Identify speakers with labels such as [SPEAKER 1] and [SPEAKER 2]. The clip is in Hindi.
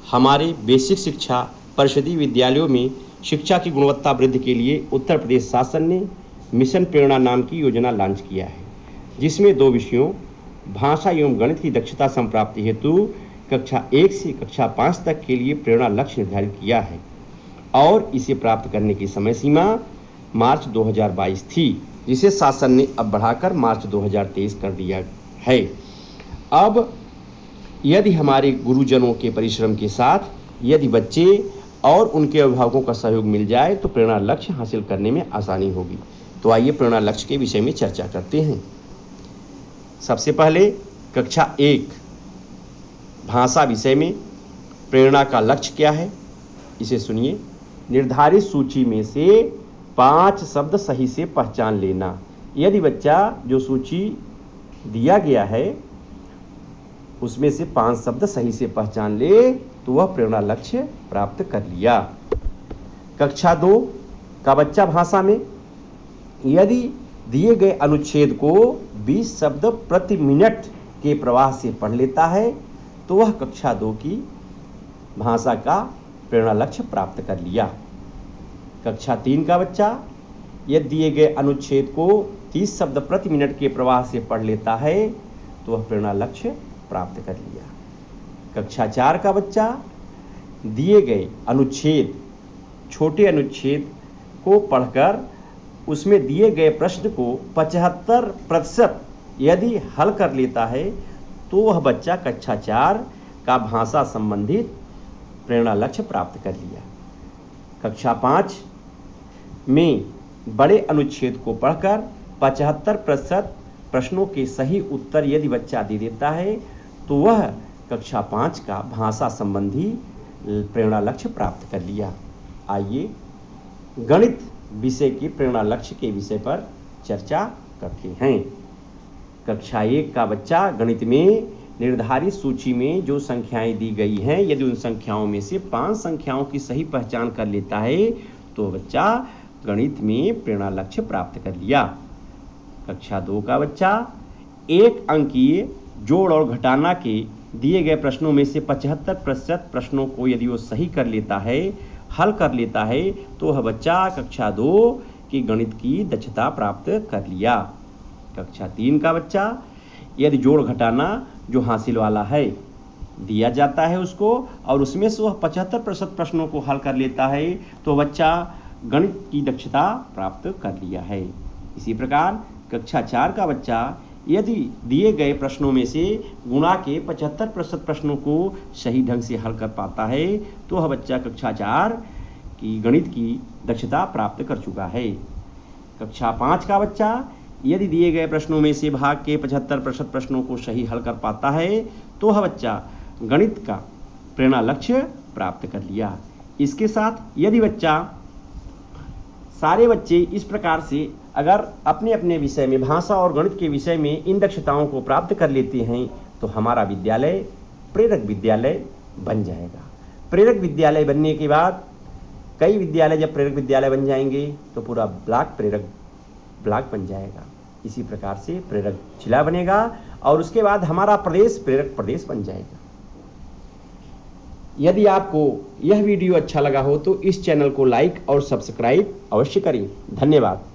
[SPEAKER 1] हमारे बेसिक शिक्षा परिषदीय विद्यालयों में शिक्षा की गुणवत्ता वृद्धि के लिए उत्तर प्रदेश शासन ने मिशन प्रेरणा नाम की योजना लॉन्च किया है, जिसमें 2 विषयों भाषा एवं गणित की दक्षता संप्राप्ति हेतु कक्षा 1 से कक्षा 5 तक के लिए प्रेरणा लक्ष्य निर्धारित किया है और इसे प्राप्त करने की समय सीमा मार्च 2022 थी, जिसे शासन ने अब बढ़ाकर मार्च 2023 कर दिया है। अब यदि हमारे गुरुजनों के परिश्रम के साथ यदि बच्चे और उनके अभिभावकों का सहयोग मिल जाए तो प्रेरणा लक्ष्य हासिल करने में आसानी होगी। तो आइए प्रेरणा लक्ष्य के विषय में चर्चा करते हैं। सबसे पहले कक्षा 1 भाषा विषय में प्रेरणा का लक्ष्य क्या है, इसे सुनिए। निर्धारित सूची में से 5 शब्द सही से पहचान लेना। यदि बच्चा जो सूची दिया गया है उसमें से 5 शब्द सही से पहचान ले तो वह प्रेरणा लक्ष्य प्राप्त कर लिया। कक्षा 2 का बच्चा भाषा में यदि दिए गए अनुच्छेद को 20 शब्द प्रति मिनट के प्रवाह से पढ़ लेता है तो वह कक्षा 2 की भाषा का प्रेरणा लक्ष्य प्राप्त कर लिया। कक्षा 3 का बच्चा यदि दिए गए अनुच्छेद को 30 शब्द प्रति मिनट के प्रवाह से पढ़ लेता है तो वह प्रेरणा लक्ष्य प्राप्त कर लिया। कक्षा 4 का बच्चा दिए गए अनुच्छेद छोटे अनुच्छेद को पढ़कर उसमें दिए गए प्रश्न को 75% यदि हल कर लेता है तो वह बच्चा कक्षा 4 का भाषा संबंधित प्रेरणा लक्ष्य प्राप्त कर लिया। कक्षा 5 में बड़े अनुच्छेद को पढ़कर 75% प्रश्नों के सही उत्तर यदि बच्चा दे देता है तो वह कक्षा 5 का भाषा संबंधी प्रेरणा लक्ष्य प्राप्त कर लिया। आइए गणित विषय के प्रेरणा लक्ष्य के विषय पर चर्चा करते हैं। कक्षा 1 का बच्चा गणित में निर्धारित सूची में जो संख्याएं दी गई हैं यदि उन संख्याओं में से 5 संख्याओं की सही पहचान कर लेता है तो बच्चा गणित में प्रेरणा लक्ष्य प्राप्त कर लिया। कक्षा 2 का बच्चा 1 अंकीय जोड़ और घटाना के दिए गए प्रश्नों में से 75% प्रश्नों को यदि वो सही कर लेता है, हल कर लेता है तो वह बच्चा कक्षा 2 की गणित की दक्षता प्राप्त कर लिया। कक्षा 3 का बच्चा यदि जोड़ घटाना जो हासिल वाला है दिया जाता है उसको और उसमें से वह 75% प्रश्नों को हल कर लेता है तो बच्चा गणित की दक्षता प्राप्त कर लिया है। इसी प्रकार कक्षा 4 का बच्चा यदि दिए गए प्रश्नों में से गुणा के 75% प्रश्नों को सही ढंग से हल कर पाता है तो वह बच्चा कक्षा 4 की गणित की दक्षता प्राप्त कर चुका है। कक्षा 5 का बच्चा यदि दिए गए प्रश्नों में से भाग के 75% प्रश्नों को सही हल कर पाता है तो वह बच्चा गणित का प्रेरणा लक्ष्य प्राप्त कर लिया। इसके साथ यदि बच्चा सारे बच्चे इस प्रकार से अगर अपने अपने विषय में भाषा और गणित के विषय में इन दक्षताओं को प्राप्त कर लेते हैं तो हमारा विद्यालय प्रेरक विद्यालय बन जाएगा। प्रेरक विद्यालय बनने के बाद कई विद्यालय जब प्रेरक विद्यालय बन जाएंगे तो पूरा ब्लॉक प्रेरक ब्लॉक बन जाएगा। इसी प्रकार से प्रेरक जिला बनेगा और उसके बाद हमारा प्रदेश प्रेरक प्रदेश बन जाएगा। यदि आपको यह वीडियो अच्छा लगा हो तो इस चैनल को लाइक और सब्सक्राइब अवश्य करें। धन्यवाद।